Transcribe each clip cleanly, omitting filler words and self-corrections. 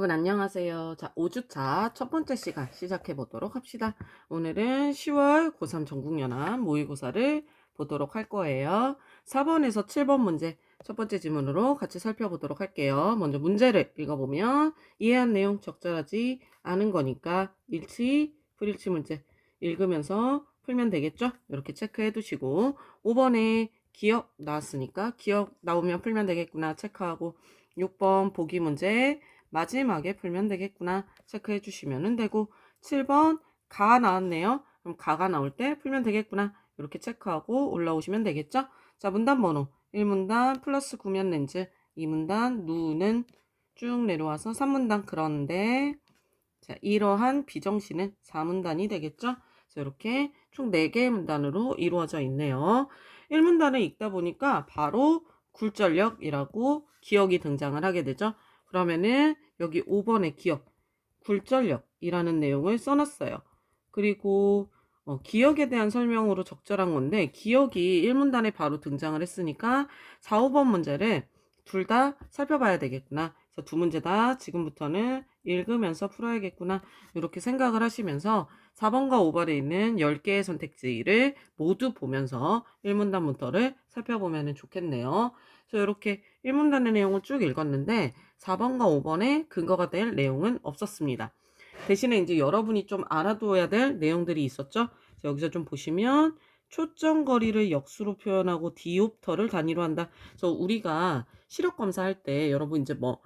여러분 안녕하세요. 자, 5주차 첫 번째 시간 시작해 보도록 합시다. 오늘은 10월 고3 전국연합 모의고사를 보도록 할 거예요. 4번에서 7번 문제 첫 번째 지문으로 같이 살펴보도록 할게요. 먼저 문제를 읽어보면 이해한 내용 적절하지 않은 거니까 일치, 불일치 문제 읽으면서 풀면 되겠죠? 이렇게 체크해 두시고 5번에 기억 나왔으니까 기억 나오면 풀면 되겠구나 체크하고 6번 보기 문제 마지막에 풀면 되겠구나 체크해 주시면 되고 7번 가 나왔네요. 그럼 가가 나올 때 풀면 되겠구나 이렇게 체크하고 올라오시면 되겠죠. 자, 문단 번호 1문단 플러스 구면 렌즈 2문단 누는 쭉 내려와서 3문단 그런데 자, 이러한 비정시는 4문단이 되겠죠. 그래서 이렇게 총 4개의 문단으로 이루어져 있네요. 1문단을 읽다 보니까 바로 굴절력이라고 기억이 등장을 하게 되죠. 그러면은 여기 5번의 기억, 굴절력이라는 내용을 써놨어요. 그리고 기억에 대한 설명으로 적절한 건데 기억이 1문단에 바로 등장을 했으니까 4, 5번 문제를 둘 다 살펴봐야 되겠구나. 그래서 두 문제 다 지금부터는 읽으면서 풀어야겠구나. 이렇게 생각을 하시면서 4번과 5번에 있는 10개의 선택지를 모두 보면서 1문단부터를 살펴보면 좋겠네요. 그래서 이렇게 1문단의 내용을 쭉 읽었는데 4번과 5번에 근거가 될 내용은 없었습니다. 대신에 이제 여러분이 좀 알아둬야 될 내용들이 있었죠. 여기서 좀 보시면 초점거리를 역수로 표현하고 디옵터를 단위로 한다. 그래서 우리가 시력 검사할 때 여러분 이제 뭐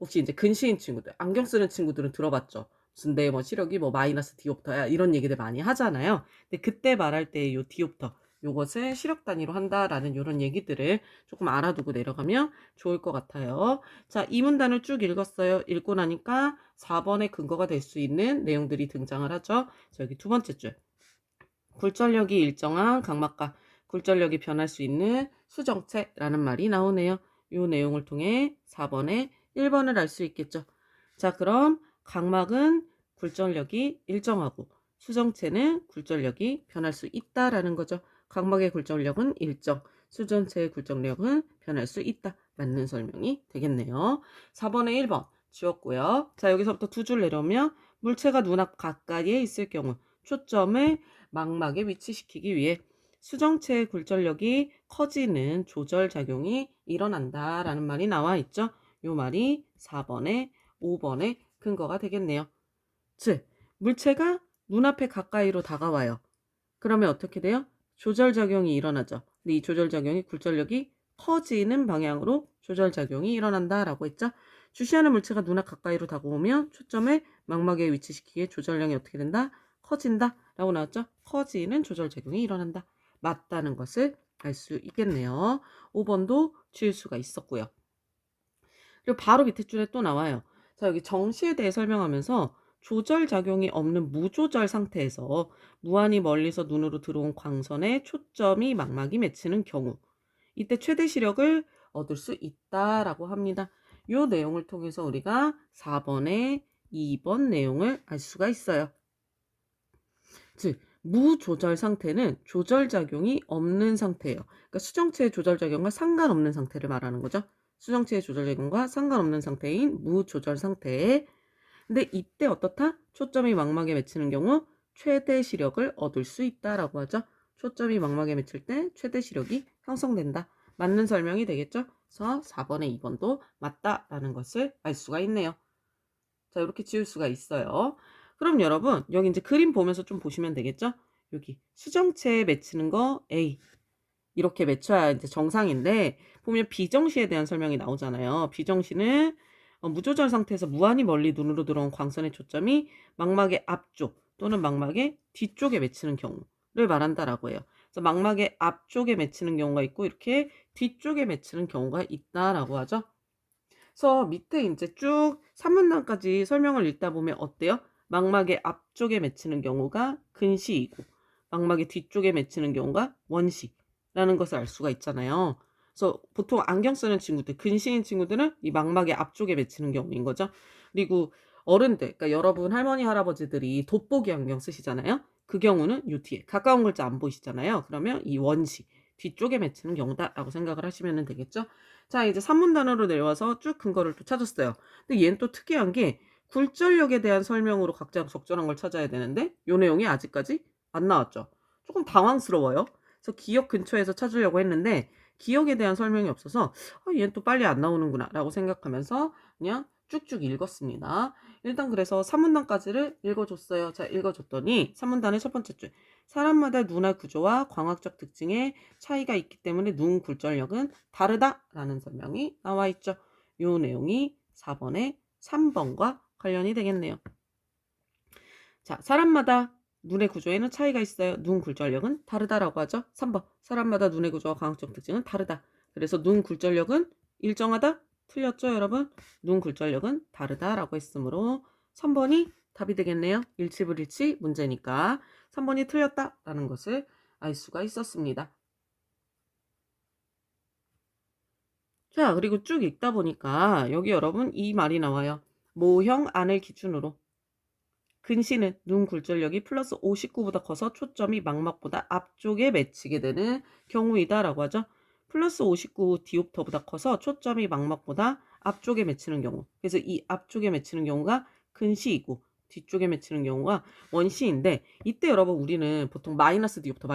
혹시 이제 근시인 친구들, 안경 쓰는 친구들은 들어봤죠. 무슨 내 뭐 시력이 뭐 마이너스 디옵터야 이런 얘기들 많이 하잖아요. 근데 그때 말할 때 요 디옵터 요것을 시력 단위로 한다라는 이런 얘기들을 조금 알아두고 내려가면 좋을 것 같아요. 자, 이 문단을 쭉 읽었어요. 읽고 나니까 4번의 근거가 될 수 있는 내용들이 등장을 하죠. 자, 여기 두 번째 줄. 굴절력이 일정한 각막과 굴절력이 변할 수 있는 수정체라는 말이 나오네요. 이 내용을 통해 4번에 1번을 알 수 있겠죠. 자, 그럼 각막은 굴절력이 일정하고 수정체는 굴절력이 변할 수 있다라는 거죠. 각막의 굴절력은 일정, 수정체의 굴절력은 변할 수 있다. 맞는 설명이 되겠네요. 4번에 1번 지웠고요. 자, 여기서부터 두 줄 내려오면 물체가 눈앞 가까이에 있을 경우 초점을 망막에 위치시키기 위해 수정체의 굴절력이 커지는 조절작용이 일어난다라는 말이 나와 있죠. 이 말이 4번에 5번의 근거가 되겠네요. 즉, 물체가 눈앞에 가까이로 다가와요. 그러면 어떻게 돼요? 조절작용이 일어나죠. 근데 이 조절작용이 굴절력이 커지는 방향으로 조절작용이 일어난다라고 했죠. 주시하는 물체가 눈앞 가까이로 다가오면 초점을 망막에 위치시키기에 조절량이 어떻게 된다? 커진다 라고 나왔죠. 커지는 조절작용이 일어난다. 맞다는 것을 알 수 있겠네요. 5번도 지울 수가 있었고요. 그리고 바로 밑에 줄에 또 나와요. 자, 여기 정시에 대해 설명하면서 조절작용이 없는 무조절 상태에서 무한히 멀리서 눈으로 들어온 광선에 초점이 망막이 맺히는 경우 이때 최대 시력을 얻을 수 있다라고 합니다. 이 내용을 통해서 우리가 4번에 2번 내용을 알 수가 있어요. 즉, 무조절 상태는 조절작용이 없는 상태예요. 그러니까 수정체의 조절작용과 상관없는 상태를 말하는 거죠. 수정체의 조절작용과 상관없는 상태인 무조절 상태에 근데 이때 어떻다? 초점이 망막에 맺히는 경우 최대 시력을 얻을 수 있다라고 하죠. 초점이 망막에 맺힐 때 최대 시력이 형성된다. 맞는 설명이 되겠죠? 그래서 4번에 2번도 맞다라는 것을 알 수가 있네요. 자, 이렇게 지울 수가 있어요. 그럼 여러분, 여기 이제 그림 보면서 좀 보시면 되겠죠? 여기 수정체에 맺히는 거 A. 이렇게 맺혀야 이제 정상인데, 보면 비정시에 대한 설명이 나오잖아요. 비정시는 무조절 상태에서 무한히 멀리 눈으로 들어온 광선의 초점이 망막의 앞쪽 또는 망막의 뒤쪽에 맺히는 경우를 말한다라고 해요. 그래서 망막의 앞쪽에 맺히는 경우가 있고, 이렇게 뒤쪽에 맺히는 경우가 있다라고 하죠. 그래서 밑에 이제 쭉 3문단까지 설명을 읽다 보면 어때요? 망막의 앞쪽에 맺히는 경우가 근시이고 망막의 뒤쪽에 맺히는 경우가 원시라는 것을 알 수가 있잖아요. 그래서 보통 안경 쓰는 친구들, 근시인 친구들은 이 망막의 앞쪽에 맺히는 경우인 거죠. 그리고 어른들, 그러니까 여러분 할머니, 할아버지들이 돋보기 안경 쓰시잖아요. 그 경우는 요 뒤에 가까운 글자 안 보이시잖아요. 그러면 이 원시, 뒤쪽에 맺히는 경우다라고 생각을 하시면 되겠죠. 자, 이제 산문단으로 내려와서 쭉 근거를 또 찾았어요. 근데 얘는 또 특이한 게 굴절력에 대한 설명으로 각자 적절한 걸 찾아야 되는데 요 내용이 아직까지 안 나왔죠. 조금 당황스러워요. 그래서 기억 근처에서 찾으려고 했는데 기억에 대한 설명이 없어서 얘는 또 빨리 안 나오는구나 라고 생각하면서 그냥 쭉쭉 읽었습니다. 일단 그래서 산문단까지를 읽어줬어요. 자, 읽어줬더니 산문단의 첫 번째 줄. 사람마다 눈의 구조와 광학적 특징에 차이가 있기 때문에 눈 굴절력은 다르다라는 설명이 나와 있죠. 이 내용이 4번의 3번과 관련이 되겠네요. 자, 사람마다 눈의 구조에는 차이가 있어요. 눈 굴절력은 다르다라고 하죠. 3번. 사람마다 눈의 구조와 광학적 특징은 다르다. 그래서 눈 굴절력은 일정하다? 틀렸죠, 여러분? 눈 굴절력은 다르다라고 했으므로 3번이 답이 되겠네요. 일치불일치 문제니까 3번이 틀렸다라는 것을 알 수가 있었습니다. 자, 그리고 쭉 읽다 보니까 여기 여러분 이 말이 나와요. 모형 안을 기준으로 근시는 눈 굴절력이 플러스 59보다 커서 초점이 망막보다 앞쪽에 맺히게 되는 경우이다라고 하죠. 플러스 59 디옵터보다 커서 초점이 망막보다 앞쪽에 맺히는 경우. 그래서 이 앞쪽에 맺히는 경우가 근시이고 뒤쪽에 맺히는 경우가 원시인데 이때 여러분 우리는 보통 마이너스 디옵터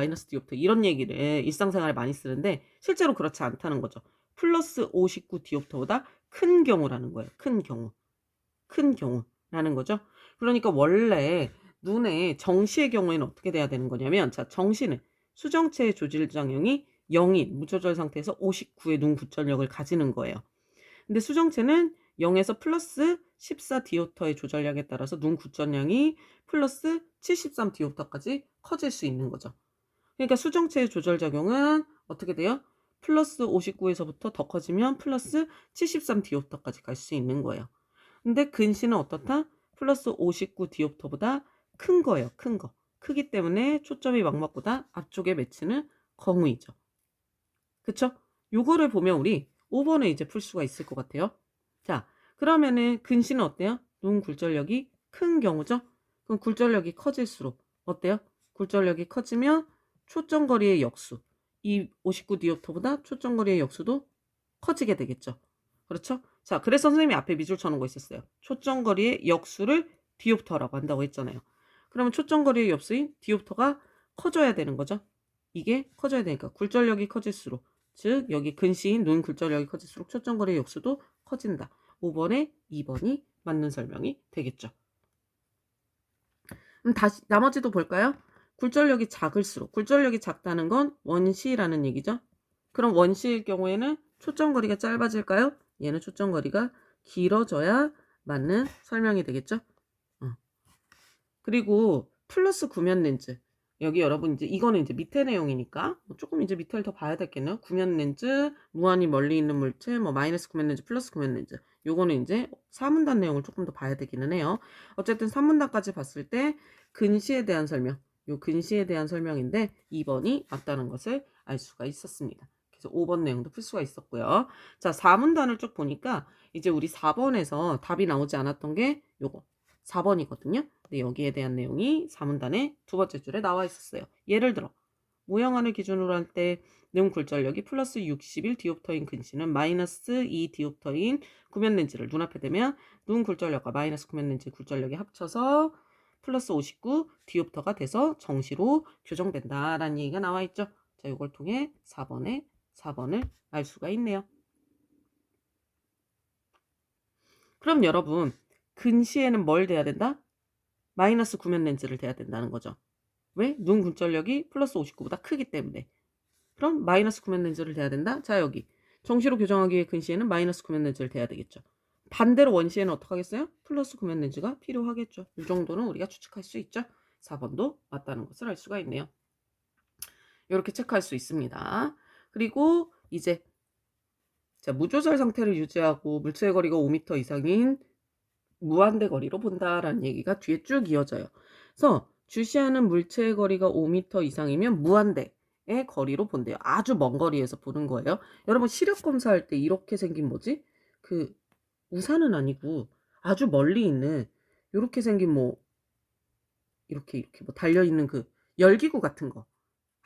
이런 얘기를 일상생활에 많이 쓰는데 실제로 그렇지 않다는 거죠. 플러스 59 디옵터보다 큰 경우라는 거예요. 큰 경우. 큰 경우라는 거죠. 그러니까 원래 눈의 정시의 경우에는 어떻게 돼야 되는 거냐면 자, 정시는 수정체의 조질장형이 0인 무조절 상태에서 59의 눈 굴절력을 가지는 거예요. 근데 수정체는 0에서 플러스 14 디옵터의 조절량에 따라서 눈 굴절량이 플러스 73 디옵터까지 커질 수 있는 거죠. 그러니까 수정체의 조절작용은 어떻게 돼요? 플러스 59에서부터 더 커지면 플러스 73 디옵터까지 갈 수 있는 거예요. 근데 근시는 어떻다? 플러스 59 디옵터보다 큰 거예요. 큰 거. 크기 때문에 초점이 망막보다 앞쪽에 맺히는 경우이죠. 그쵸? 요거를 보면 우리 5번에 이제 풀 수가 있을 것 같아요. 자, 그러면은 근시는 어때요? 눈 굴절력이 큰 경우죠? 그럼 굴절력이 커질수록 어때요? 굴절력이 커지면 초점거리의 역수. 이 59 디옵터보다 초점거리의 역수도 커지게 되겠죠. 그렇죠? 자, 그래서 선생님이 앞에 미줄 쳐놓은 거 있었어요. 초점거리의 역수를 디옵터라고 한다고 했잖아요. 그러면 초점거리의 역수인 디옵터가 커져야 되는 거죠. 이게 커져야 되니까 굴절력이 커질수록 즉 여기 근시인 눈 굴절력이 커질수록 초점거리의 역수도 커진다. 5번에 2번이 맞는 설명이 되겠죠. 그럼 다시 나머지도 볼까요? 굴절력이 작을수록 굴절력이 작다는 건 원시라는 얘기죠. 그럼 원시일 경우에는 초점거리가 짧아질까요? 얘는 초점거리가 길어져야 맞는 설명이 되겠죠. 그리고 플러스 구면 렌즈. 여기 여러분 이제 이거는 이제 밑에 내용이니까 조금 이제 밑에를 더 봐야 되겠네요. 구면 렌즈, 무한히 멀리 있는 물체, 뭐 마이너스 구면 렌즈, 플러스 구면 렌즈. 요거는 이제 4문단 내용을 조금 더 봐야 되기는 해요. 어쨌든 3문단까지 봤을 때 근시에 대한 설명, 요 근시에 대한 설명인데 2번이 맞다는 것을 알 수가 있었습니다. 그래서 5번 내용도 풀 수가 있었고요. 자, 4문단을 쭉 보니까 이제 우리 4번에서 답이 나오지 않았던 게 요거 4번이거든요. 근데 여기에 대한 내용이 4문단의 두 번째 줄에 나와 있었어요. 예를 들어 모형안을 기준으로 할 때 눈 굴절력이 플러스 61 디옵터인 근시는 마이너스 2 디옵터인 구면 렌즈를 눈앞에 대면 눈 굴절력과 마이너스 구면 렌즈 굴절력이 합쳐서 플러스 59 디옵터가 돼서 정시로 교정된다라는 얘기가 나와 있죠. 자, 이걸 통해 4번을 알 수가 있네요. 그럼 여러분 근시에는 뭘 돼야 된다? 마이너스 구면 렌즈를 대야 된다는 거죠. 왜? 눈 굴절력이 플러스 59보다 크기 때문에. 그럼 마이너스 구면 렌즈를 대야 된다? 자, 여기 정시로 교정하기 위해 근시에는 마이너스 구면 렌즈를 대야 되겠죠. 반대로 원시에는 어떻게 하겠어요? 플러스 구면 렌즈가 필요하겠죠. 이 정도는 우리가 추측할 수 있죠. 4번도 맞다는 것을 알 수가 있네요. 이렇게 체크할 수 있습니다. 그리고 이제 자, 무조절 상태를 유지하고 물체의 거리가 5m 이상인 무한대 거리로 본다라는 얘기가 뒤에 쭉 이어져요. 그래서 주시하는 물체의 거리가 5m 이상이면 무한대의 거리로 본대요. 아주 먼 거리에서 보는 거예요. 여러분 시력 검사할 때 이렇게 생긴 뭐지? 그 우산은 아니고 아주 멀리 있는 이렇게 생긴 뭐 이렇게 뭐 달려 있는 그 열기구 같은 거.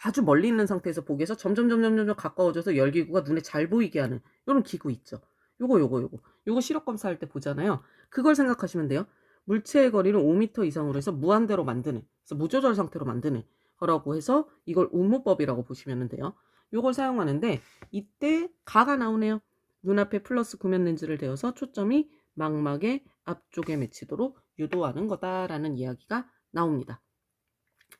아주 멀리 있는 상태에서 보기에서 점점 가까워져서 열기구가 눈에 잘 보이게 하는 요런 기구 있죠. 요거 시력 검사할 때 보잖아요. 그걸 생각하시면 돼요. 물체의 거리를 5m 이상으로 해서 무한대로 만드는, 그래서 무조절 상태로 만드는 거라고 해서 이걸 운무법이라고 보시면 돼요. 요걸 사용하는데 이때 가가 나오네요. 눈앞에 플러스 구면 렌즈를 대어서 초점이 망막의 앞쪽에 맺히도록 유도하는 거다라는 이야기가 나옵니다.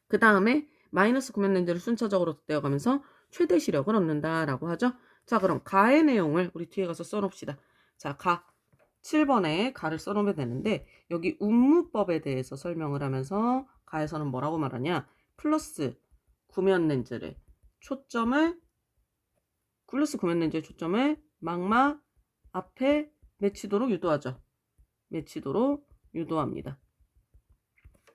그 다음에 마이너스 구면 렌즈를 순차적으로 떼어가면서 최대 시력을 얻는다라고 하죠. 자, 그럼 가의 내용을 우리 뒤에 가서 써놓읍시다. 자, 7번에 가를 써놓으면 되는데 여기 운무법에 대해서 설명을 하면서 가에서는 뭐라고 말하냐? 플러스 구면 렌즈의 초점을 망막 앞에 맺히도록 유도하죠. 맺히도록 유도합니다.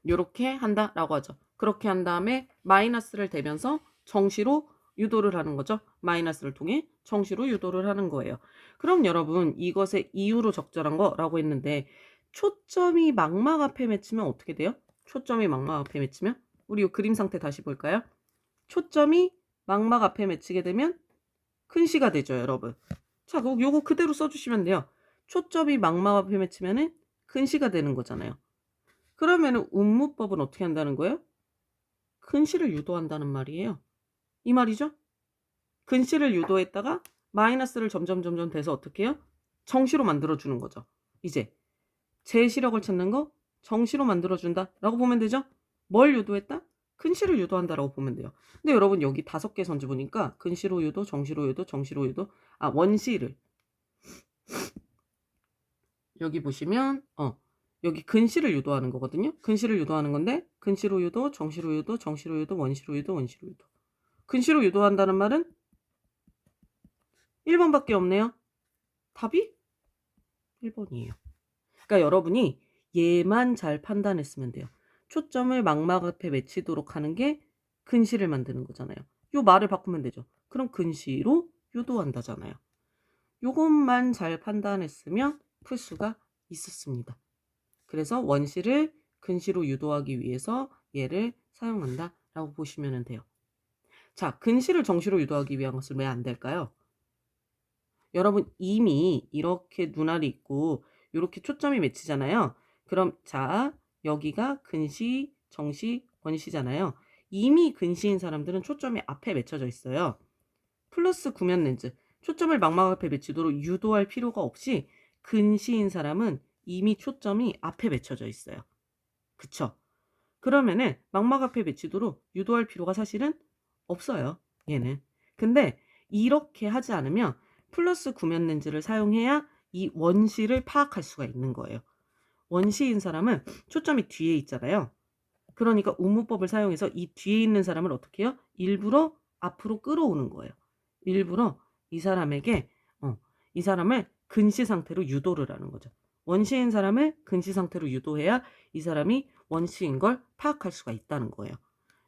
요렇게 한다라고 하죠. 그렇게 한 다음에 마이너스를 대면서 정시로 유도를 하는 거죠. 마이너스를 통해 정시로 유도를 하는 거예요. 그럼 여러분 이것의 이유로 적절한 거라고 했는데 초점이 망막 앞에 맺히면 어떻게 돼요? 초점이 망막 앞에 맺히면 우리 이 그림 상태 다시 볼까요? 초점이 망막 앞에 맺히게 되면 큰 시가 되죠, 여러분. 자, 요거 그대로 써주시면 돼요. 초점이 망막 앞에 맺히면은 큰 시가 되는 거잖아요. 그러면은 운무법은 어떻게 한다는 거예요? 근시를 유도한다는 말이에요. 이 말이죠? 근시를 유도했다가 마이너스를 점점 돼서 어떻게 해요? 정시로 만들어주는 거죠. 이제 제 시력을 찾는 거 정시로 만들어준다 라고 보면 되죠? 뭘 유도했다? 근시를 유도한다라고 보면 돼요. 근데 여러분 여기 5개 선지 보니까 근시로 유도, 정시로 유도, 정시로 유도, 원시를 여기 보시면 여기 근시를 유도하는 거거든요. 근시를 유도하는 건데 근시로 유도, 정시로 유도, 정시로 유도, 원시로 유도, 원시로 유도. 근시로 유도한다는 말은 1번밖에 없네요. 답이 1번이에요. 그러니까 여러분이 얘만 잘 판단했으면 돼요. 초점을 망막 앞에 맺히도록 하는 게 근시를 만드는 거잖아요. 요 말을 바꾸면 되죠. 그럼 근시로 유도한다잖아요. 요것만 잘 판단했으면 풀 수가 있었습니다. 그래서 원시를 근시로 유도하기 위해서 얘를 사용한다라고 보시면 돼요. 자, 근시를 정시로 유도하기 위한 것은 왜 안 될까요? 여러분 이미 이렇게 눈알이 있고 이렇게 초점이 맺히잖아요. 그럼 자, 여기가 근시, 정시, 원시잖아요. 이미 근시인 사람들은 초점이 앞에 맺혀져 있어요. 플러스 구면 렌즈, 초점을 망막 앞에 맺히도록 유도할 필요가 없이 근시인 사람은 이미 초점이 앞에 맺혀져 있어요. 그쵸? 그러면은 망막 앞에 맺히도록 유도할 필요가 사실은 없어요. 얘는. 근데 이렇게 하지 않으면 플러스 구면 렌즈를 사용해야 이 원시를 파악할 수가 있는 거예요. 원시인 사람은 초점이 뒤에 있잖아요. 그러니까 운무법을 사용해서 이 뒤에 있는 사람을 어떻게 해요? 일부러 앞으로 끌어오는 거예요. 일부러 이 사람에게 이 사람을 근시 상태로 유도를 하는 거죠. 원시인 사람을 근시 상태로 유도해야 이 사람이 원시인 걸 파악할 수가 있다는 거예요.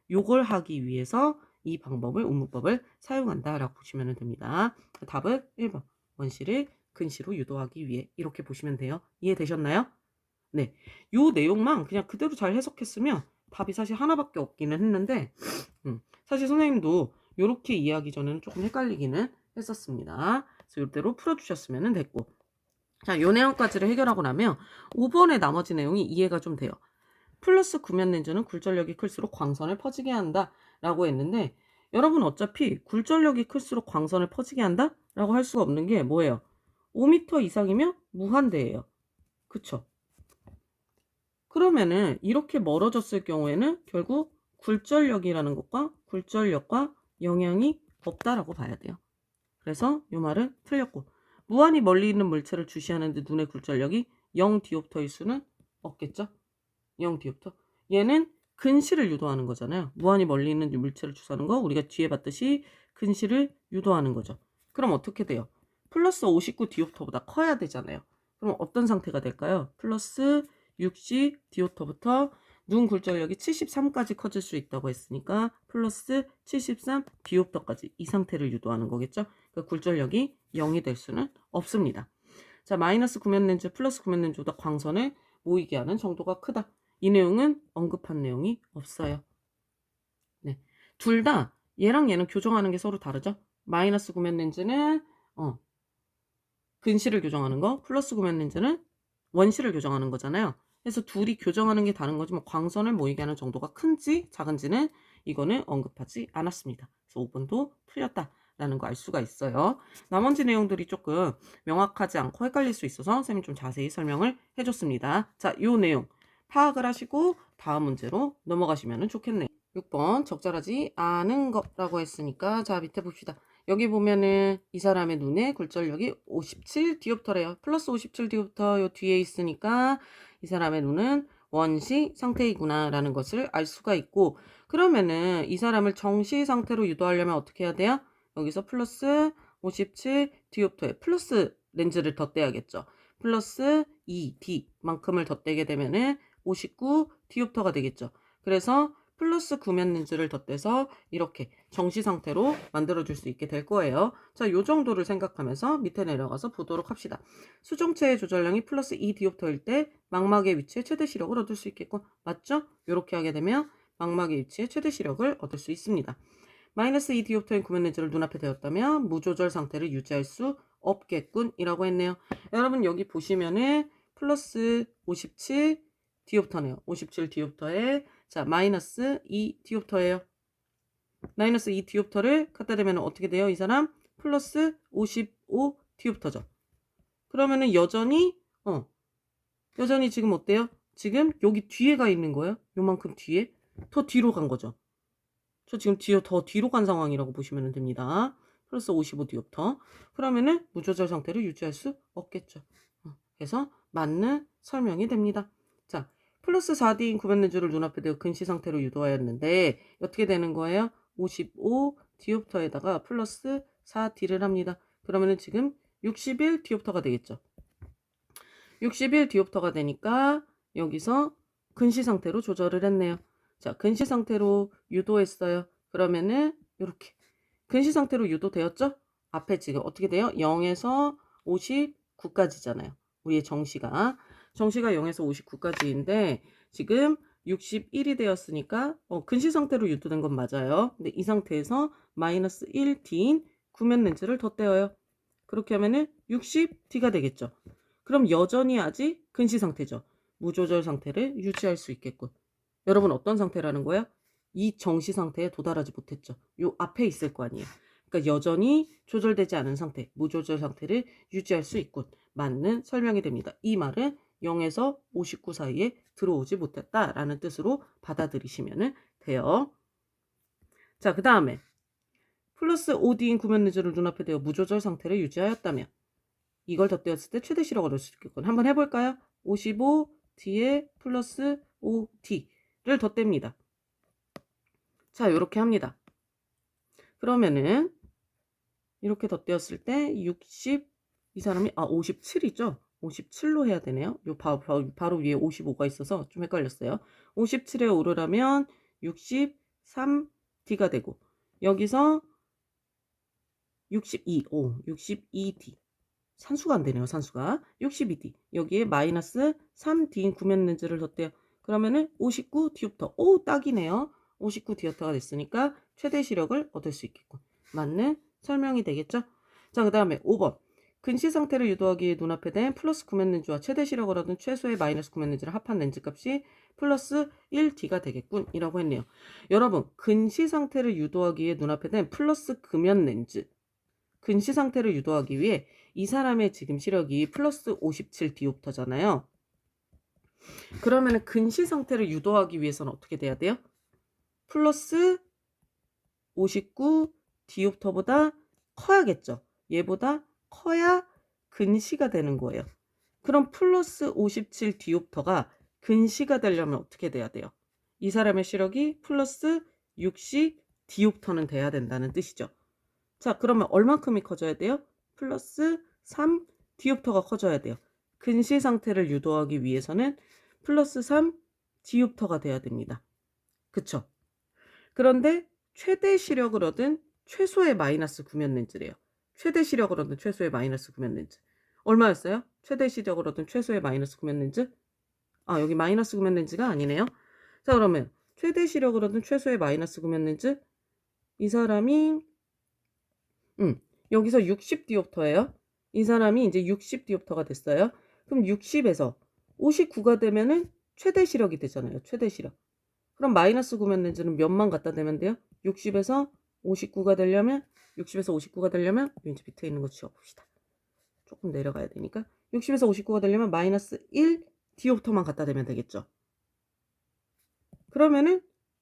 요걸 하기 위해서 이 방법을 운무법을 사용한다라고 보시면 됩니다. 답은 1번. 원시를 근시로 유도하기 위해 이렇게 보시면 돼요. 이해되셨나요? 네. 요 내용만 그냥 그대로 잘 해석했으면 답이 사실 하나밖에 없기는 했는데 사실 선생님도 요렇게 이해하기 전에는 조금 헷갈리기는 했었습니다. 그래서 이대로 풀어주셨으면 됐고 자, 요 내용까지를 해결하고 나면 5번의 나머지 내용이 이해가 좀 돼요. 플러스 구면 렌즈는 굴절력이 클수록 광선을 퍼지게 한다 라고 했는데 여러분 어차피 굴절력이 클수록 광선을 퍼지게 한다? 라고 할 수가 없는 게 뭐예요? 5m 이상이면 무한대예요. 그쵸? 그러면은 이렇게 멀어졌을 경우에는 결국 굴절력이라는 것과 굴절력과 영향이 없다라고 봐야 돼요. 그래서 이 말은 틀렸고 무한히 멀리 있는 물체를 주시하는데 눈의 굴절력이 0디옵터일 수는 없겠죠? 0디옵터. 얘는 근시를 유도하는 거잖아요. 무한히 멀리 있는 물체를 주사하는 거 우리가 뒤에 봤듯이 근시를 유도하는 거죠. 그럼 어떻게 돼요? 플러스 59디옵터보다 커야 되잖아요. 그럼 어떤 상태가 될까요? 플러스 60디옵터부터 눈 굴절력이 73까지 커질 수 있다고 했으니까 플러스 73디옵터까지 이 상태를 유도하는 거겠죠. 그러니까 굴절력이 0이 될 수는 없습니다. 자, 마이너스 구면 렌즈, 플러스 구면 렌즈보다 광선을 모이게 하는 정도가 크다. 이 내용은 언급한 내용이 없어요. 네. 둘 다 얘랑 얘는 교정하는 게 서로 다르죠? 마이너스 구면 렌즈는 근시를 교정하는 거, 플러스 구면 렌즈는 원시를 교정하는 거잖아요. 그래서 둘이 교정하는 게 다른 거지, 뭐 광선을 모이게 하는 정도가 큰지 작은지는 이거는 언급하지 않았습니다. 그래서 5번도 틀렸다라는 거 알 수가 있어요. 나머지 내용들이 조금 명확하지 않고 헷갈릴 수 있어서 선생님이 좀 자세히 설명을 해줬습니다. 자, 요 내용 파악을 하시고 다음 문제로 넘어가시면 좋겠네요. 6번 적절하지 않은 거라고 했으니까 자, 밑에 봅시다. 여기 보면은 이 사람의 눈의 굴절력이 57 디옵터래요. 플러스 57 디옵터 요 뒤에 있으니까 이 사람의 눈은 원시 상태이구나 라는 것을 알 수가 있고, 그러면은 이 사람을 정시 상태로 유도하려면 어떻게 해야 돼요? 여기서 플러스 57 디옵터에 플러스 렌즈를 덧대야겠죠. 플러스 2D 만큼을 덧대게 되면은 59 디옵터가 되겠죠. 그래서 플러스 구면 렌즈를 덧대서 이렇게 정시 상태로 만들어줄 수 있게 될 거예요. 자, 요 정도를 생각하면서 밑에 내려가서 보도록 합시다. 수정체의 조절량이 플러스 2디옵터일 때 망막의 위치에 최대 시력을 얻을 수 있겠고, 맞죠? 이렇게 하게 되면 망막의 위치에 최대 시력을 얻을 수 있습니다. 마이너스 2디옵터인 구면 렌즈를 눈앞에 대었다면 무조절 상태를 유지할 수 없겠군 이라고 했네요. 여러분 여기 보시면은 플러스 57 디옵터네요. 57 디옵터에 자, 마이너스 2 디옵터예요. 마이너스 2 디옵터를 갖다 대면 어떻게 돼요? 이 사람 플러스 55 디옵터죠. 그러면은 여전히 지금 어때요? 지금 여기 뒤에 가 있는 거예요. 요만큼 뒤에 더 뒤로 간 거죠. 저 지금 더 뒤로 간 상황이라고 보시면 됩니다. 플러스 55 디옵터. 그러면은 무조절 상태를 유지할 수 없겠죠. 그래서 맞는 설명이 됩니다. 자, 플러스 4D인 구면 렌즈를 눈앞에 대고 근시 상태로 유도하였는데 어떻게 되는 거예요? 55 디옵터에다가 플러스 4D를 합니다. 그러면은 지금 61 디옵터가 되겠죠. 61 디옵터가 되니까 여기서 근시 상태로 조절을 했네요. 자, 근시 상태로 유도했어요. 그러면은 이렇게 근시 상태로 유도되었죠? 앞에 지금 어떻게 돼요? 0에서 59까지잖아요. 우리의 정시가 0에서 59까지인데 지금 61이 되었으니까 근시 상태로 유도된 건 맞아요. 근데 이 상태에서 마이너스 1D인 구면 렌즈를 덧대어요. 그렇게 하면은 60D가 되겠죠. 그럼 여전히 아직 근시 상태죠. 무조절 상태를 유지할 수 있겠군. 여러분 어떤 상태라는 거야? 이 정시 상태에 도달하지 못했죠. 요 앞에 있을 거 아니에요. 그러니까 여전히 조절되지 않은 상태, 무조절 상태를 유지할 수 있군. 맞는 설명이 됩니다. 이 말은 0에서 59 사이에 들어오지 못했다라는 뜻으로 받아들이시면 돼요. 자, 그 다음에 플러스 5D인 구면 렌즈를 눈앞에 대어 무조절 상태를 유지하였다면 이걸 덧대었을 때 최대 시력을 얻을 수 있겠군. 한번 해볼까요? 55D에 플러스 5D를 덧댑니다. 자, 이렇게 합니다. 그러면은 이렇게 덧대었을 때 60, 이 사람이 57이죠? 57로 해야 되네요. 요 바로 위에 55가 있어서 좀 헷갈렸어요. 57에 오르려면 63D가 되고 여기서 62D. 산수가 안 되네요. 산수가 62D. 여기에 마이너스 3D인 구면 렌즈를 덧대요. 그러면은 59 디옵터. 오, 딱이네요. 59 디옵터가 됐으니까 최대 시력을 얻을 수 있겠군. 맞는 설명이 되겠죠? 자, 그 다음에 5번. 근시 상태를 유도하기 위해 눈앞에 댄 플러스 구면 렌즈와 최대 시력을 얻은 최소의 마이너스 구면 렌즈를 합한 렌즈 값이 플러스 1D가 되겠군 이라고 했네요. 여러분 근시 상태를 유도하기 위해 눈앞에 댄 플러스 구면 렌즈, 근시 상태를 유도하기 위해 이 사람의 지금 시력이 플러스 57 디옵터잖아요. 그러면 근시 상태를 유도하기 위해서는 어떻게 돼야 돼요? 플러스 59 디옵터보다 커야겠죠. 얘보다 커야 근시가 되는 거예요. 그럼 플러스 57 디옵터가 근시가 되려면 어떻게 돼야 돼요? 이 사람의 시력이 플러스 60 디옵터는 돼야 된다는 뜻이죠. 자, 그러면 얼만큼이 커져야 돼요? 플러스 3 디옵터가 커져야 돼요. 근시 상태를 유도하기 위해서는 플러스 3 디옵터가 돼야 됩니다. 그쵸? 그런데 최대 시력을 얻은 최소의 마이너스 구면 렌즈래요. 최대 시력을 얻은 최소의 마이너스 구면 렌즈. 얼마였어요? 최대 시력을 얻은 최소의 마이너스 구면 렌즈? 여기 마이너스 구면 렌즈가 아니네요. 자, 그러면 최대 시력을 얻은 최소의 마이너스 구면 렌즈 이 사람이 여기서 60디옵터예요. 이 사람이 이제 60디옵터가 됐어요. 그럼 60에서 59가 되면은 최대 시력이 되잖아요. 최대 시력. 그럼 마이너스 9면 렌즈는 몇만 갖다 대면 돼요? 60에서 59가 되려면 왠지 밑에 있는 거 지워봅시다. 조금 내려가야 되니까 60에서 59가 되려면 마이너스 1 디옵터만 갖다 대면 되겠죠. 그러면은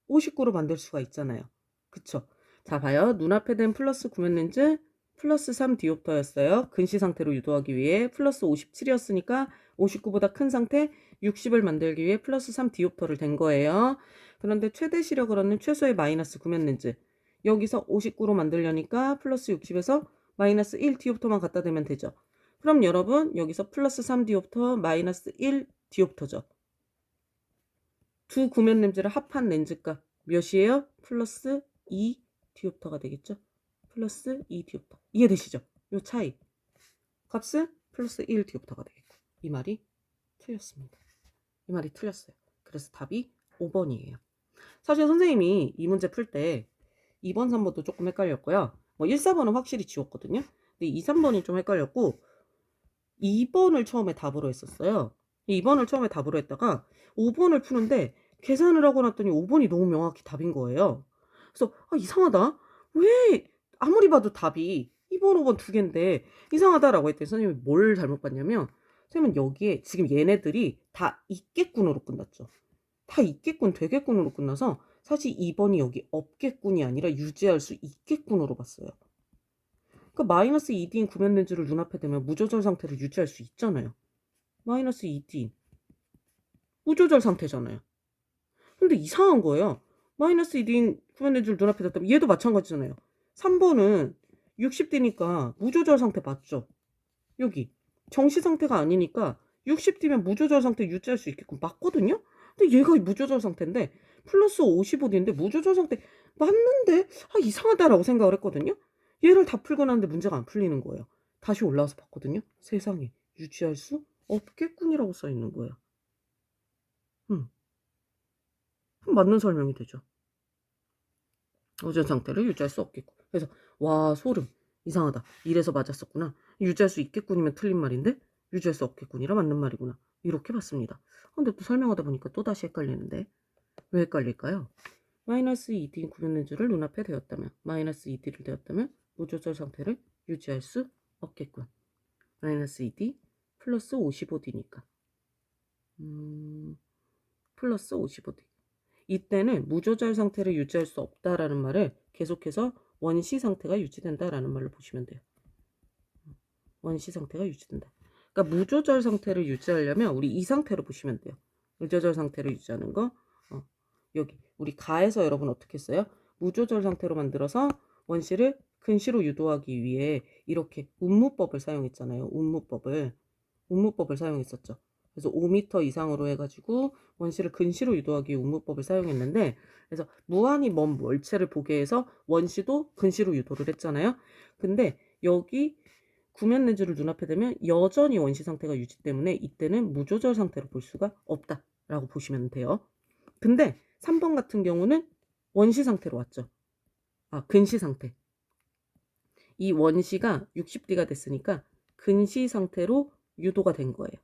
59로 만들 수가 있잖아요. 그쵸? 자, 봐요. 눈앞에 된 플러스 9면 렌즈 플러스 3 디옵터였어요. 근시 상태로 유도하기 위해 플러스 57이었으니까 59보다 큰 상태 60을 만들기 위해 플러스 3 디옵터를 댄 거예요. 그런데 최대 시력을 얻는 최소의 마이너스 9면 렌즈 여기서 59로 만들려니까 플러스 60에서 마이너스 1 디옵터만 갖다 대면 되죠. 그럼 여러분 여기서 플러스 3 디옵터 마이너스 1 디옵터죠. 두 구면 렌즈를 합한 렌즈값 몇이에요? 플러스 2 디옵터가 되겠죠. 플러스 2 디옵터. 이해되시죠? 요 차이. 값은 플러스 1 디옵터가 되겠고. 이 말이 틀렸습니다. 이 말이 틀렸어요. 그래서 답이 5번이에요. 사실 선생님이 이 문제 풀 때 2번, 3번도 조금 헷갈렸고요. 뭐 1, 4번은 확실히 지웠거든요. 근데 2, 3번이 좀 헷갈렸고 2번을 처음에 답으로 했었어요. 2번을 처음에 답으로 했다가 5번을 푸는데 계산을 하고 났더니 5번이 너무 명확히 답인 거예요. 그래서 이상하다. 왜 아무리 봐도 답이 2번, 5번 두 개인데 이상하다라고 했더니 선생님이 뭘 잘못 봤냐면 선생님은 여기에 지금 얘네들이 다 있겠군으로 끝났죠. 다 있겠군, 되겠군으로 끝나서 사실 2번이 여기 없겠군이 아니라 유지할 수 있겠군으로 봤어요. 그러니까 마이너스 2D인 구면 렌즈를 눈앞에 대면 무조절 상태를 유지할 수 있잖아요. 마이너스 2D 무조절 상태잖아요. 근데 이상한 거예요. 마이너스 2D인 구면 렌즈를 눈앞에 뒀다면 얘도 마찬가지잖아요. 3번은 60D니까 무조절 상태 맞죠? 여기 정시 상태가 아니니까 60D면 무조절 상태 유지할 수 있겠군 맞거든요? 근데 얘가 무조절 상태인데 플러스 55D인데 무조절 상태 맞는데 이상하다라고 생각을 했거든요. 얘를 다 풀고 났는데 문제가 안 풀리는 거예요. 다시 올라와서 봤거든요. 세상에 유지할 수 없겠군이라고 써 있는 거예요. 맞는 설명이 되죠. 무조절 상태를 유지할 수 없겠군. 그래서 와 소름 이상하다. 이래서 맞았었구나. 유지할 수 있겠군이면 틀린 말인데 유지할 수 없겠군이라 맞는 말이구나. 이렇게 봤습니다. 근데 또 설명하다 보니까 또 다시 헷갈리는데 왜 헷갈릴까요? 마이너스 2D 구면 렌즈를 눈앞에 대었다면 마이너스 2D를 대었다면 무조절 상태를 유지할 수 없겠군. 마이너스 2D 플러스 55D니까 플러스 55D 이때는 무조절 상태를 유지할 수 없다라는 말을 계속해서 원시 상태가 유지된다라는 말로 보시면 돼요. 원시 상태가 유지된다. 그러니까 무조절 상태를 유지하려면 우리 이 상태로 보시면 돼요. 무조절 상태를 유지하는 거 여기 우리 가에서 여러분 어떻게 했어요? 무조절 상태로 만들어서 원시를 근시로 유도하기 위해 이렇게 운무법을 사용했잖아요. 운무법을 사용했었죠. 그래서 5m 이상으로 해가지고 원시를 근시로 유도하기 위해 운무법을 사용했는데 그래서 무한히 먼 월체를 보게 해서 원시도 근시로 유도를 했잖아요. 근데 여기 구면 렌즈를 눈앞에 대면 여전히 원시 상태가 유지 때문에 이때는 무조절 상태로 볼 수가 없다라고 보시면 돼요. 근데 3번 같은 경우는 원시 상태로 왔죠. 근시 상태. 이 원시가 60D가 됐으니까 근시 상태로 유도가 된 거예요.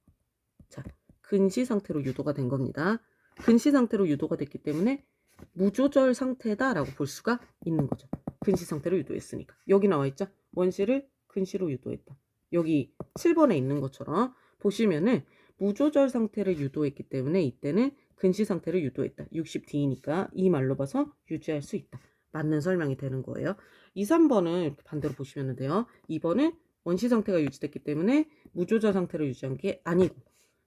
자, 근시 상태로 유도가 된 겁니다. 근시 상태로 유도가 됐기 때문에 무조절 상태다라고 볼 수가 있는 거죠. 근시 상태로 유도했으니까. 여기 나와 있죠? 원시를 근시로 유도했다. 여기 7번에 있는 것처럼 보시면은 무조절 상태를 유도했기 때문에 이때는 근시 상태를 유도했다. 60D니까 이 말로 봐서 유지할 수 있다. 맞는 설명이 되는 거예요. 2, 3번은 이렇게 반대로 보시면 돼요. 2번은 원시 상태가 유지됐기 때문에 무조절 상태를 유지한 게 아니고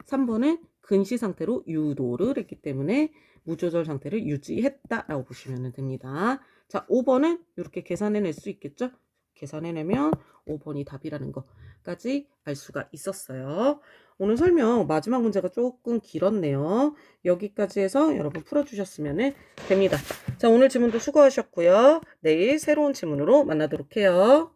3번은 근시 상태로 유도를 했기 때문에 무조절 상태를 유지했다라고 보시면 됩니다. 자, 5번은 이렇게 계산해낼 수 있겠죠? 계산해내면 5번이 답이라는 것까지 알 수가 있었어요. 오늘 설명 마지막 문제가 조금 길었네요. 여기까지 해서 여러분 풀어주셨으면 됩니다. 자, 오늘 지문도 수고하셨고요. 내일 새로운 지문으로 만나도록 해요.